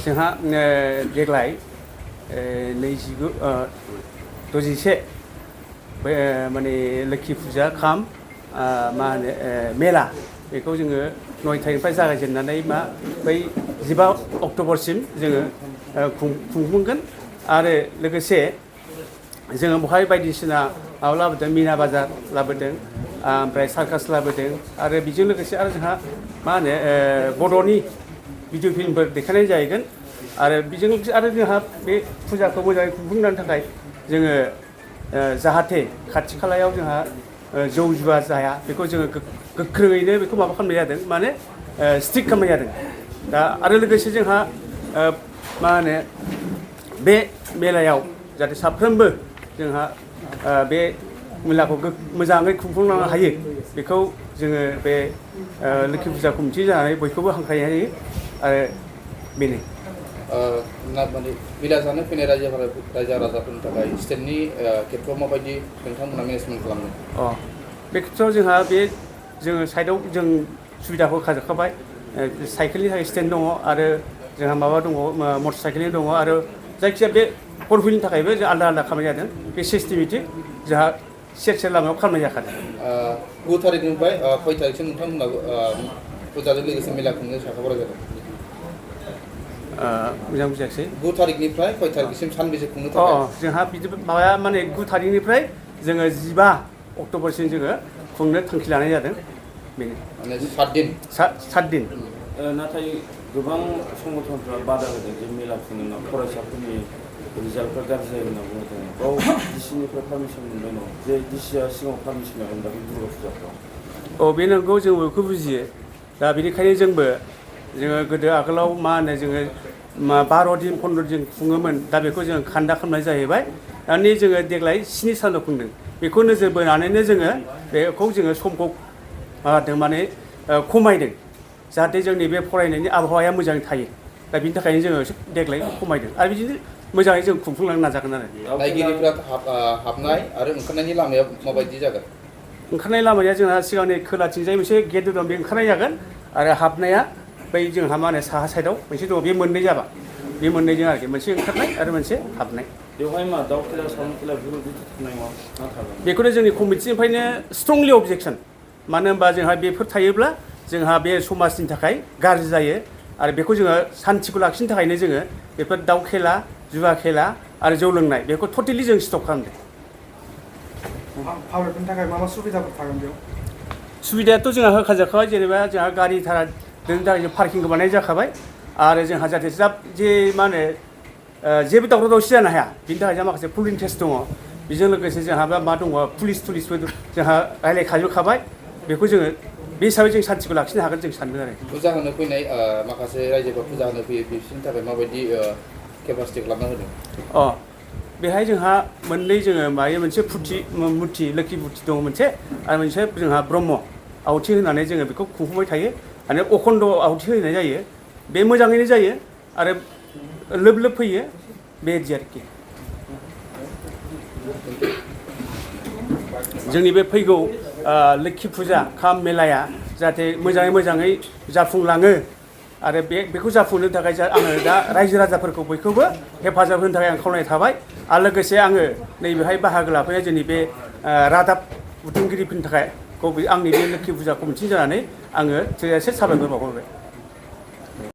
जोंहा देग्लाय 61 माने लोक्षि फुजा खाम मा होनो मेला बेखौ जोङो 9 थारिखनिफ्राय जागायजेननानै बै 15 अक्ट'बरसिम जोङो खुंफुंगोन आरो लोगोसे जोङो बेवहाय बायदिसिना माबा लाबोदों मिना बाजार लाबोदों ओमफ्राय सार्कास लाबोदों आरो बेजों लोगोसे आरो जोंहा मा होनो बर'नि भिडिअ फिल्मफोर देखायनाय जाहैगोन आरो बेजों लोगोसे आरो जोंहा बे फुजाखौ मोजाङै खुंफुंनो थाखाय जोङो जाहाथे खाथि खालायाव जोंहा जौ जुवा जाया बेखौ जोङो गोख्रोङैनो बेखौ माबा खालामनाय जादों माने स्ट्रिक्ट खालामनाय जादों दा आरो लोगोसे जोंहा मा होनो बे मेलायाव जाहाथे साफ्रोमबो जोंहा बे मेलाखौ मोजाङै खुंफुंलांनो हायो बेखौ जोङो बे लोक्षि फुजा कमिटि जानानै बयखौबो हांख्रायनाय जायो आरो बेनो माने मेला जानो फैनाय रायजो राजाफोरनि थाखाय स्टेटनि खेथ्रआव माबायदि नोंथांमोना मेनेजमेन्ट खालामदों? बे खेथ्रआव जोंहा बे जोङो साइडआव जों सुबिदाखौ होखाजोबखाबाय साइकेलनि थाखाय स्टेन्ड दङ आरो जोंहा माबा दङ मटर साइकेलनि दङ आरो जायखिजाया बे फर हुइलनि थाखायबो जों आलादा आलादा खालामनाय जादों बे सिस्टेमेटिक जोंहा सेर लामायाव खालामनाय जाखादों 9 थारिखनिफ्राय खय थारिखसिम नोंथांमोना फुजाजों लोगोसे मेला खुंनो साखाफारा जादों? मोजां बुजियाखिसै 9 थारिखनिफ्राय खय थारिखसिम सानबेसे खुंनो थाखाय? जोंहा बिदि माबाया माने 9 थारिखनिफ्राय जोङो 15 अक्ट'बरसिम जोङो खुंनो थांखि लानाय जादों बेनो माने 7 दिन 7 दिन नाथाय गोबां संगठनफ्रा बादा होदों जे मेला खुंनायाव फरायसाफोरनि रिजाल्टफ्रा गाज्रि जायो होनना बुंदों बाव डिसिनिफ्राय पारमिसन मोनबाय दं जे डिसिआ सिगाङाव पारमिसन लागोन दा बे दुर्गा फुजाफ्राव बे नंगौ जों बेखौ बुजियो दा बेनिखायनो जोङो गोदो आगोलाव मा होनो जोङो 12 दिन 15 दिन खुङोमोन दा बेखौ जोङो खान्दा खालामनाय जाहैबाय दानि जोङो देग्लाय 7 सानल' खुंदों बेखौ नोजोर बोनानैनो जोङो बेखौ जोङो समखौ माबादों माने खमायदों जाहाथे जोंनि बे फरायनायनि आबहावाया मोजाङै थायो दा बिनि थाखायनो जोङो देग्लाय खमायदों आरो बिदिनो मोजाङै जों खुंफुंलांनो नाजागोन आरो नायगिरिफ्रा हाबनाय आरो ओंखारनायनि लामाया माबायदि जागोन? ओंखारनाय लामाया जोंहा सिगांनि खोलाथिंजाय मोनसे गेट दं बे ओंखारनाय जागोन आरो हाबनाया बै जोंहा मा होनो साहा साइडआव मोनसे दङ बे मोननै जाबा बे मोननैजों आरोखि मोनसे ओंखारनाय आरो मोनसे हाबनाय बेवहाय मा दाउ खेला साउन्ड खेला बेफोरबायदि थानाय नङा बेखौनो जोंनि कमिटिनिफ्रायनो स्ट्रंलि अबजेक्सन मानो होनबा जोंहा बेफोर थायोब्ला जोंहा बे समाजनि थाखाय गाज्रि जायो आरो बेखौ जोङो सान्थिखौ लाखिनो थाखायनो जोङो बेफोर दाउ खेला जुवा खेला आरो जौ लोंनाय बेखौ टटेलि जों स्टप खालामदों भारतनि थाखाय मा सुबिदाफोर थागोन बेयाव? सुबिदायाथ' जोंहा होखाजाखाबाय जेनेबा जोंहा गारि भारा दोननो थाखाय जों पार्किंखौ बानायनाय जाखाबाय आरो जोंहा जाहाथे जे मा होनो जेबो दावराव दावसि जानो हाया बिनि थाखाय जोंहा माखासे पुलिं टेस्ट दङ बेजों लोगोसे जोंहा मा दङ पुलिसबो जोंहा रायज्लायखाजोबखाबाय बेखौ जोङो बे हिसाबै जों सान्थिखौ लाखिनो हागोन जों सानदों आरो फुजा होनो फैनाय माखासे रायजोफोर फुजा होनो फैयो बिसोरनि थाखाय माबायदि केपासिटि खालामना होदों? बेहाय जोंहा मोननै जोङो मोनसे मुरथि लोक्षि मुरथि दङ मोनसे आरो मोनसे जोंहा ब्रह्म आहुथि होनानै जोङो बेखौ खुंफुंबाय थायो आरो अखन्द आहुथि होनाय जायो बे मोजाङैनो जायो आरो लोब लोब फैयो बेबायदि आरोखि जोंनि बे फैगौ लोक्षि फुजा खाम मेलाया जाहाथे मोजाङै जाफुंलाङो आरो बेखौ जाफुंनो थाखाय आङो दा रायजो राजाफोरखौ बयखौबो हेफाजाब होनो थाखाय आं खावलायनाय थाबाय आरो लोगोसे आङो नैबेहाय बाहागो लाफैनाय जोंनि बे रादाब बुथुमगिरिफोरनि थाखाय आंनि बे लोक्षि फुजा कमिटि जानानै आङो थोजासे साबायखर बावहरबाय